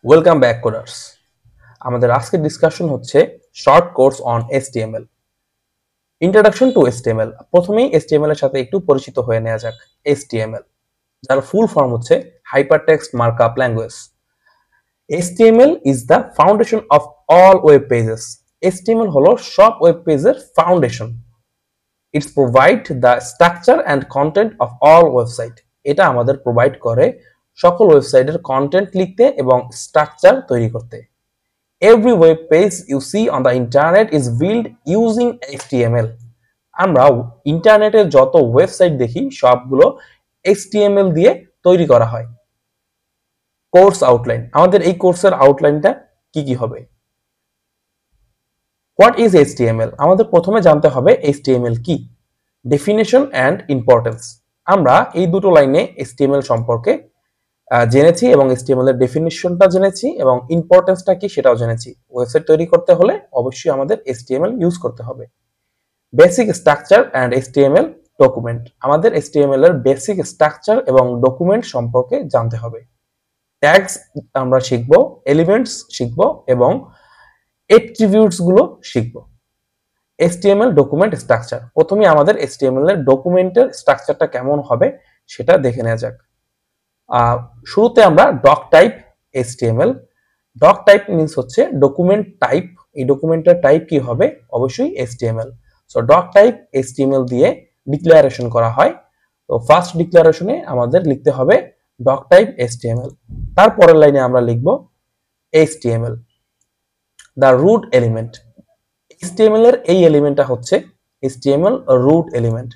Welcome back coders. আমাদের আজকের discussion হচ্ছে short course on HTML। Introduction to HTML। প্রথমেই HTML এর সাথে একটু পরিচিত হয়ে নেওয়া যাক। HTML যার ফুল ফর্ম হচ্ছে hypertext markup language. HTML is the foundation of all web pages. HTML হলো সব ওয়েব পেজের foundation. It's provide the structure and content of all website. এটা আমাদের প্রোভাইড করে সকল ওয়েবসাইটের কন্টেন্ট লিখতে এবং স্ট্রাকচার তৈরি করতে। Every web page you see on the internet is built using HTML. আমরা ইন্টারনেটের যত ওয়েবসাইট দেখি সবগুলো HTML দিয়ে তৈরি করা হয়। কোর্স আউটলাইন, আমাদের এই কোর্সের আউটলাইনটা কি কি হবে? What is HTML? আমাদের প্রথমে জানতে হবে HTML কি। ডেফিনেশন অ্যান্ড ইম্পর্টেন্স, আমরা এই দুটো লাইনে HTML সম্পর্কে জেনেছি এবং HTML এর ডেফিনিশনটা জেনেছি এবং ইম্পর্টেন্সটা কি সেটাও জেনেছি। ওয়েবসাইট তৈরি করতে হলে অবশ্যই আমাদের HTML ইউজ করতে হবে। Basic structure and HTML document, আমাদের HTML এর বেসিক স্ট্রাকচার এবং ডকুমেন্ট সম্পর্কে জানতে হবে। ট্যাগস আমরা শিখবো, এলিমেন্টস শিখবো এবং অ্যাট্রিবিউটস গুলো শিখবো। HTML ডকুমেন্ট স্ট্রাকচার, প্রথমে আমাদের HTML এর ডকুমেন্টের স্ট্রাকচারটা কেমন হবে সেটা দেখে নেওয়া যাক। শুরুতে আমরা doctype HTML। Doctype means হচ্ছে ডকুমেন্ট টাইপ। এই ডকুমেন্টের টাইপ কি হবে? অবশ্যই HTML। So doctype HTML দিয়ে ডিক্লারেশন করা হয়। তো ফার্স্ট ডিক্লারেশনে আমাদের লিখতে হবে ডক টাইপ HTML। তারপরের লাইনে আমরা লিখব HTML the root element. HTML এর এই এলিমেন্টটা হচ্ছে HTML রুট এলিমেন্ট।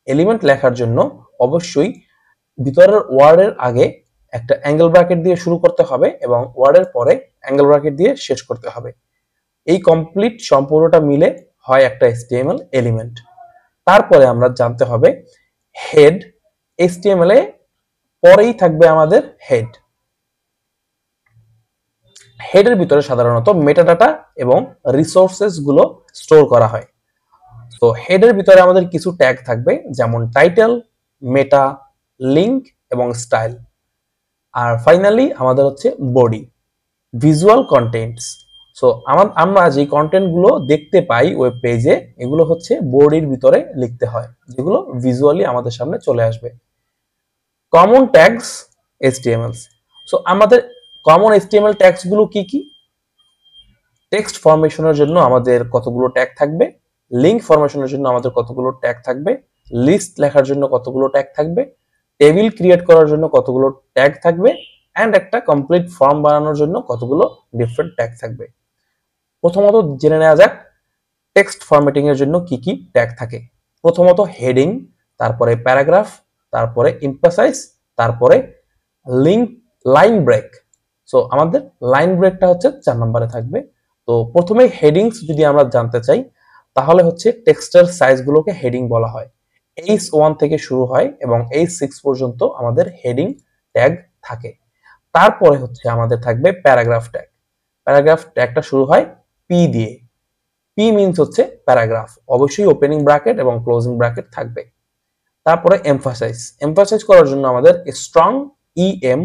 এলিমেন্ট লেখার জন্য অবশ্যই ভিতরের ওয়ার্ডের আগে একটা অ্যাঙ্গেল ব্র্যাকেট দিয়ে শুরু করতে হবে এবং ওয়ার্ডের পরে অ্যাঙ্গেল ব্র্যাকেট দিয়ে শেষ করতে হবে। এই কমপ্লিট সম্পূর্ণটা মিলে হয় একটা HTML এলিমেন্ট। তারপরে আমরা জানতে হবে হেড। HTML এ পরেই থাকবে আমাদের হেড। হেডের ভিতরে সাধারণত মেটাডাটা এবং রিসোর্সেস গুলো স্টোর করা হয়। তো হেডের ভিতরে আমাদের কিছু ট্যাগ থাকবে, যেমন টাইটেল, মেটা, লিংক এবং স্টাইল। আর ফাইনালি আমাদের হচ্ছে বডি, ভিজুয়াল কন্টেন্টস। সো আমরা যে কন্টেন্ট গুলো দেখতে পাই ওয়েব পেজে, এগুলো হচ্ছে বডির ভিতরে লিখতে হয়, যেগুলো ভিজুয়ালি আমাদের সামনে চলে আসবে। Common tags HTML। সো আমাদের কমন HTML ট্যাগস গুলো কি কি? টেক্সট ফরমেশনের জন্য আমাদের কতগুলো ট্যাগ থাকবে, লিংক ফরমেশনের জন্য আমাদের কতগুলো ট্যাগ থাকবে, লিস্ট লেখার জন্য কতগুলো ট্যাগ থাকবে, টেবিল ক্রিয়েট করার জন্য কতগুলো ট্যাগ থাকবে, এন্ড একটা কমপ্লিট ফর্ম বানানোর জন্য কতগুলো ডিফারেন্ট ট্যাগ থাকবে। প্রথমত জেনে নেওয়া যাক টেক্সট ফরম্যাটিং এর জন্য কি কি ট্যাগ থাকে। প্রথমত হেডিং, তারপরে প্যারাগ্রাফ, তারপরে এমফাসাইজ, তারপরে লিংক, লাইন ব্রেক। সো আমাদের লাইন ব্রেকটা হচ্ছে 4 নম্বরে থাকবে। তো প্রথমে হেডিংস যদি আমরা জানতে চাই, তাহলে হচ্ছে টেক্সটের সাইজগুলোকে হেডিং বলা হয়। H1 থেকে শুরু হয় এবং H6 পর্যন্ত আমাদের হেডিং ট্যাগ থাকে। তারপরে হচ্ছে আমাদের থাকবে প্যারাগ্রাফ ট্যাগ। প্যারাগ্রাফ ট্যাগটা শুরু হয় P দিয়ে। P মিন্স হচ্ছে প্যারাগ্রাফ, অবশ্যই ওপেনিং ব্র্যাকেট এবং ক্লোজিং ব্র্যাকেট থাকবে। তারপরে এমফাসাইজ, এমফাসাইজ করার জন্য আমাদের স্ট্রং, EM,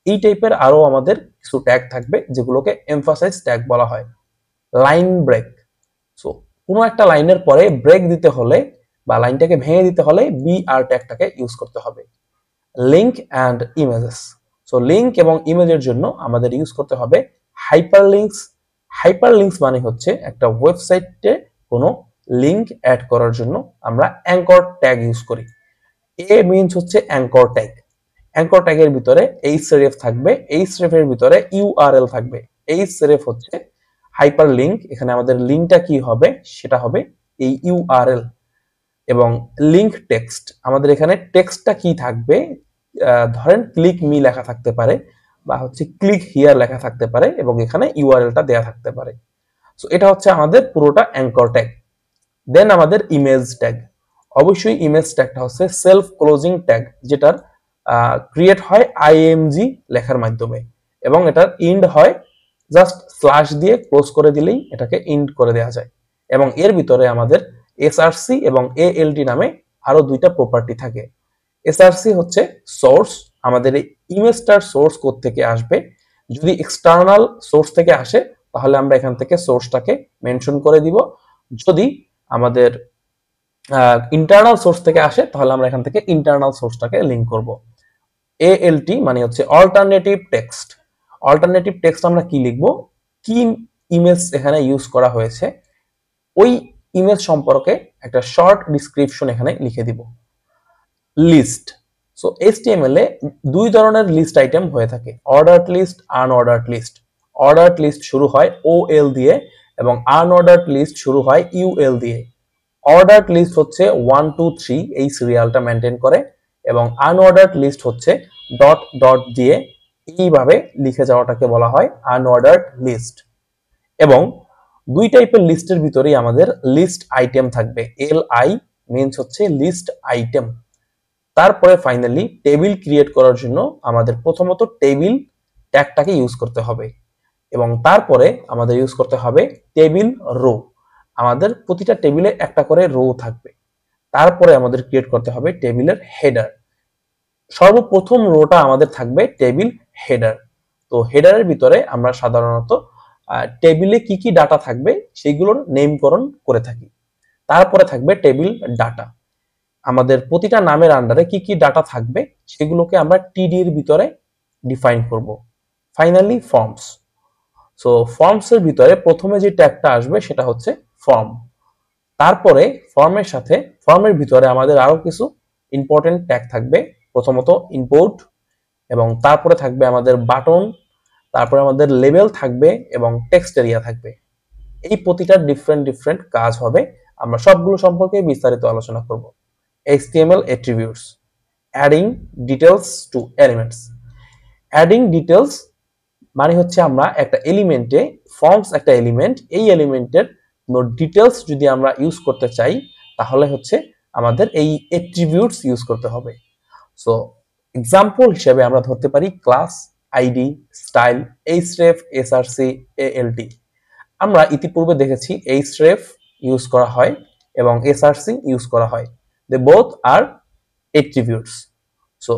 এই টাইপের আরো আমাদের কিছু ট্যাগ থাকবে যেগুলোকে এমফাসাইজ ট্যাগ বলা হয়। লাইন ব্রেক, সো কোনো একটা লাইনের পরে ব্রেক দিতে হলে বা লাইনটাকে ভেঙে দিতে হলে BR ট্যাগটাকে ইউজ করতে হবে। Link and images, so link এবং ইমেজের জন্য আমাদের ইউজ করতে হবে হাইপারলিংকস। হাইপারলিংকস মানে হচ্ছে একটা ওয়েবসাইটে কোনো লিংক অ্যাড করার জন্য আমরা অ্যাঙ্কর ট্যাগ ইউজ করি। এ মিন্স হচ্ছে অ্যাঙ্কর ট্যাগ। অ্যাঙ্কর ট্যাগের ভিতরে href থাকবে, href এর ভিতরে URL থাকবে। href হচ্ছে হাইপার লিংক, এখানে আমাদের লিংকটা কি হবে সেটা হবে এই URL। এবং লিংক টেক্সট, আমাদের এখানে টেক্সটটা কি থাকবে, ধরেন ক্লিক মি লেখা থাকতে পারে বা হচ্ছে ক্লিক হিয়ার লেখা থাকতে পারে এবং এখানে URLটা দেয়া থাকতে পারে। সো এটা হচ্ছে আমাদের পুরোটা অ্যাঙ্কর ট্যাগ। দেন আমাদের ইমেজ ট্যাগ, অবশ্যই ইমেজ ট্যাগটা হচ্ছে সেলফ ক্লোজিং ট্যাগ, যেটার ক্রিয়েট হয় IMG লেখার মাধ্যমে এবং এটার ইন্ড হয় জাস্ট স্ল্যাশ দিয়ে ক্লোজ করে দিলেই এটাকে ইন্ড করে দেওয়া যায়। এবং এর ভিতরে আমাদের SRC এবং ALT নামে আরো দুইটা প্রপার্টি থাকে। SRC হচ্ছে সোর্স, আমাদের এই ইমেজটার সোর্স কোড থেকে আসবে, যদি এক্সটার্নাল সোর্স থেকে আসে তাহলে আমরা এখান থেকে সোর্সটাকে মেনশন করে দিব। যদি আমাদের ইন্টারনাল সোর্স থেকে আসে তাহলে আমরা এখান থেকে ইন্টারনাল সোর্সটাকে লিংক করব। এএলটি মানে হচ্ছে অল্টারনেটিভ টেক্সট। অল্টারনেটিভ টেক্সট আমরা কি লিখব, কি ইমেজ এখানে ইউজ করা হয়েছে ওই ইমেজ সম্পর্কে একটা শর্ট ডিসক্রিপশন এখানে লিখে দিব। লিস্ট, সো HTML এ দুই ধরনের লিস্ট আইটেম হয়ে থাকে, অর্ডারড লিস্ট, আনঅর্ডারড লিস্ট। অর্ডারড লিস্ট শুরু হয় OL দিয়ে এবং আনঅর্ডারড লিস্ট শুরু হয় UL দিয়ে। অর্ডারড লিস্ট হচ্ছে 1 2 3 এই সিরিয়ালটা মেনটেন করে এবং আনঅর্ডারড লিস্ট হচ্ছে ডট ডট দিয়ে এইভাবে লিখে যাওয়াটাকে বলা হয় আনঅর্ডারড লিস্ট। এবং দুই টাইপের লিস্টের ভিতরেই আমাদের লিস্ট আইটেম থাকবে। LI মিন্স হচ্ছে লিস্ট আইটেম। তারপরে ফাইনালি টেবিল ক্রিয়েট করার জন্য আমাদের প্রথমত টেবিল ট্যাগটাকে ইউজ করতে হবে এবং তারপরে আমাদের ইউজ করতে হবে টেবিল রো। আমাদের প্রতিটা টেবিলে একটা করে রো থাকবে। তারপরে আমাদের ক্রিয়েট করতে হবে টেবিলের হেডার। সর্বপ্রথম রোটা আমাদের থাকবে টেবিল হেডার। তো হেডারের ভিতরে আমরা সাধারণত টেবিলে কি কি ডাটা থাকবে সেগুলোর নেমকরণ করে থাকি। তারপরে থাকবে টেবিল ডাটা। আমাদের প্রতিটা নামের আন্ডারে কি কি ডাটা থাকবে সেগুলোকে আমরা টিডি এর ভিতরে ডিফাইন করব। Finally forms. সো ফর্মস এর ভিতরে প্রথমে যে ট্যাগটা আসবে সেটা হচ্ছে ফর্ম। তারপরে ফর্মের ভিতরে আমাদের আরো কিছু ইম্পর্টেন্ট ট্যাগ থাকবে। প্রথমত ইনপুট এবং তারপরে থাকবে আমাদের বাটন, তারপরে আমাদের লেবেল থাকবে এবং টেক্সট এরিয়া থাকবে। এই প্রতিটা ডিফারেন্ট কাজ হবে, আমরা সবগুলো সম্পর্কে বিস্তারিত আলোচনা করব। HTML attributes, adding details to elements. Adding details মানে হচ্ছে আমরা একটা এলিমেন্টে, ফর্মস একটা এলিমেন্ট, এই এলিমেন্টের ডিটেলস যদি আমরা ইউজ করতে চাই তাহলে হচ্ছে আমাদের এই অ্যাট্রিবিউটস ইউজ করতে হবে। সো এক্সাম্পল হিসেবে আমরা ধরতে পারি class, ID, style, href, src, alt। আমরা ইতিপূর্বে দেখেছি href ইউজ করা হয় এবং src ইউজ করা হয়। They both are attributes. So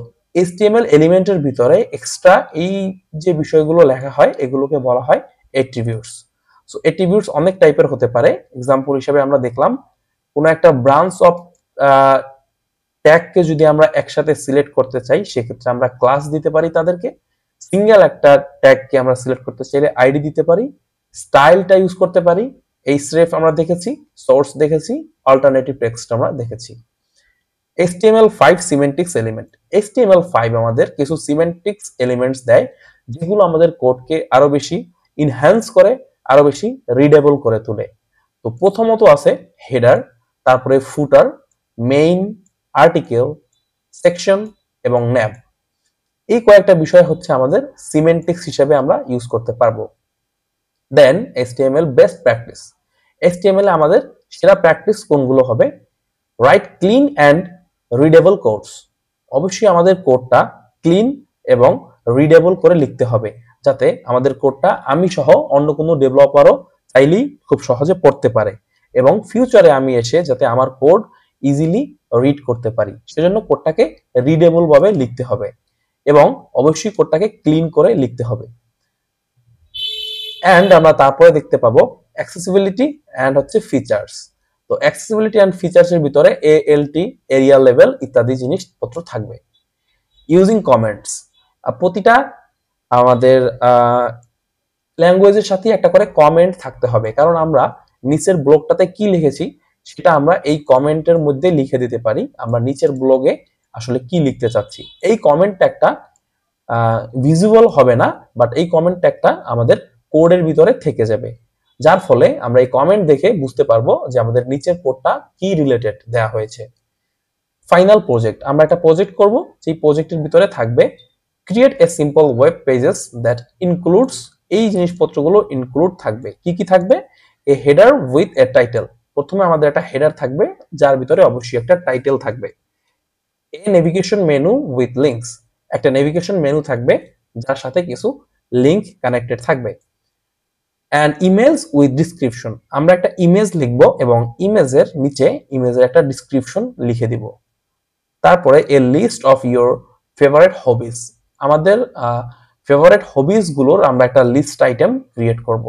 HTML এলিমেন্টের ভিতরে এক্সট্রা এই যে বিষয়গুলো লেখা হয় এগুলোকে বলা হয় attributes. So attributes অনেক টাইপের হতে পারে। এক্সাম্পল হিসেবে আমরা দেখলাম কোনো একটা ব্রাঞ্চ অফ ট্যাগকে যদি আমরা একসাথে সিলেক্ট করতে চাই সেক্ষেত্রে আমরা ক্লাস দিতে পারি তাদেরকে। সিঙ্গেল একটা ট্যাগকে আমরা সিলেক্ট করতে চাইলে আইডি দিতে পারি। স্টাইলটা ইউজ করতে পারি। href আমরা দেখেছি, সোর্স দেখেছি, অল্টারনেটিভ টেক্সট আমরা দেখেছি। HTML5 সিমেন্টিক্স element. HTML5 আমাদের কিছু সিমেন্টিক্স এলিমেন্টস দেয় যেগুলো আমাদের কোডকে আরো বেশি ইনহ্যান্স করে, আরো বেশি রিডেবল করে তোলে। তো প্রথমত আছে হেডার, তারপরে ফুটার, মেইন, আর্টিকেল, সেকশন এবং ন্যাব। এই কয়েকটা বিষয় হচ্ছে আমাদের সিমেন্টিক্স হিসেবে আমরা ইউজ করতে পারবো। দেন HTML বেস্ট প্র্যাকটিস। HTML এ আমাদের সেরা প্র্যাকটিস কোনগুলো হবে? Right clean and readable codes. অবশ্যই আমাদের কোডটা ক্লিন এবং রিডেবল করে লিখতে হবে যাতে আমাদের কোডটা আমি সহ অন্য কোনো ডেভেলপারও চাইলেই খুব সহজে পড়তে পারে এবং ফিউচারে আমি এসে যাতে আমার কোড ইজিলি রিড করতে পারি, সেজন্য কোডটাকে রিডেবল ভাবে লিখতে হবে এবং অবশ্যই কোডটাকে ক্লিন করে লিখতে হবে। অ্যান্ড আমরা তারপরে দেখতে পাবো অ্যাক্সেসিবিলিটি অ্যান্ড হচ্ছে ফিচার্স। তো অ্যাক্সেসিবিলিটি অ্যান্ড ফিচার্স এর ভিতরে ALT, এরিয়া লেভেল ইত্যাদি জিনিসপত্র থাকবে। ইউজিং কমেন্টস, প্রতিটা আমাদের ল্যাঙ্গুয়েজের সাথে একটা করে কমেন্ট থাকতে হবে, কারণ আমরা নিচের ব্লগটাতে কি লিখেছি সেটা আমরা এই কমেন্টের মধ্যে লিখে দিতে পারি আমরা নিচের ব্লগে আসলে কি লিখতে চাচ্ছি। এই কমেন্ট ট্যাগটা ভিজিবল হবে না, বাট এই কমেন্ট ট্যাগটা আমাদের কোডের ভিতরে থেকে যাবে, যার ফলে আমরা এই কমেন্ট দেখে বুঝতে পারবো যে আমাদের নিচের কোডটা কি রিলেটেড দেয়া হয়েছে। ফাইনাল প্রজেক্ট, আমরা একটা প্রজেক্ট করব, সেই প্রজেক্টের ভিতরে থাকবে create a simple web pages that includes, এই জিনিসপত্রগুলো ইনক্লুড থাকবে। কি কি থাকবে? এ হেডার উইথ এ টাইটেল, প্রথমে আমাদের একটা হেডার থাকবে যার ভিতরে অবশ্যই একটা টাইটেল থাকবে। এ নেভিগেশন মেনু উইথ লিঙ্কস, একটা নেভিগেশন মেনু থাকবে যার সাথে কিছু লিংক কানেক্টেড থাকবে। অ্যান্ড ইমেজ উইথ ডিসক্রিপশন, আমরা একটা ইমেজ লিখব এবং ইমেজের নিচে ইমেজের একটা ডিসক্রিপশন লিখে দিব। তারপরে a list of your favourite hobbies, আমাদের ফেভারিট হবিজ গুলোর আমরা একটা লিস্ট আইটেম ক্রিয়েট করব,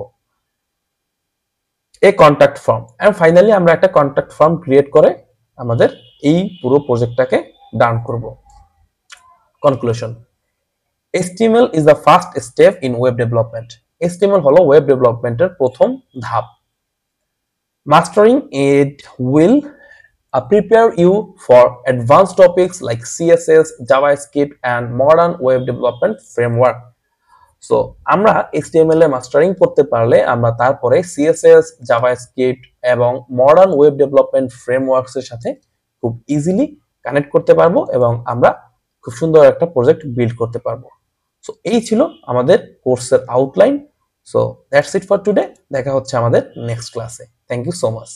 এ কন্ট্যাক্ট ফর্ম, এন্ড ফাইনালি আমরা একটা কন্ট্যাক্ট ফর্ম ক্রিয়েট করে আমাদের এই পুরো প্রজেক্টটাকে ডান করব। Conclusion, HTML is the first step in web development. HTML হলো ওয়েব ডেভেলপমেন্টের প্রথম ধাপ। Mastering it will prepare you for advanced topics like CSS, JavaScript and modern web development framework. So আমরা HTML এ মাস্টারিং করতে পারলে আমরা তারপরে CSS, JavaScript এবং মডার্ন ওয়েব ডেভেলপমেন্ট ফ্রেমওয়ার্কস এর সাথে খুব ইজিলি কানেক্ট করতে পারবো এবং আমরা খুব সুন্দর একটা প্রজেক্ট বিল্ড করতে পারবো। সো এই ছিল আমাদের কোর্সের outline. So that's it for today. দেখা হচ্ছে আমাদের নেক্সট ক্লাসে। Thank you so much.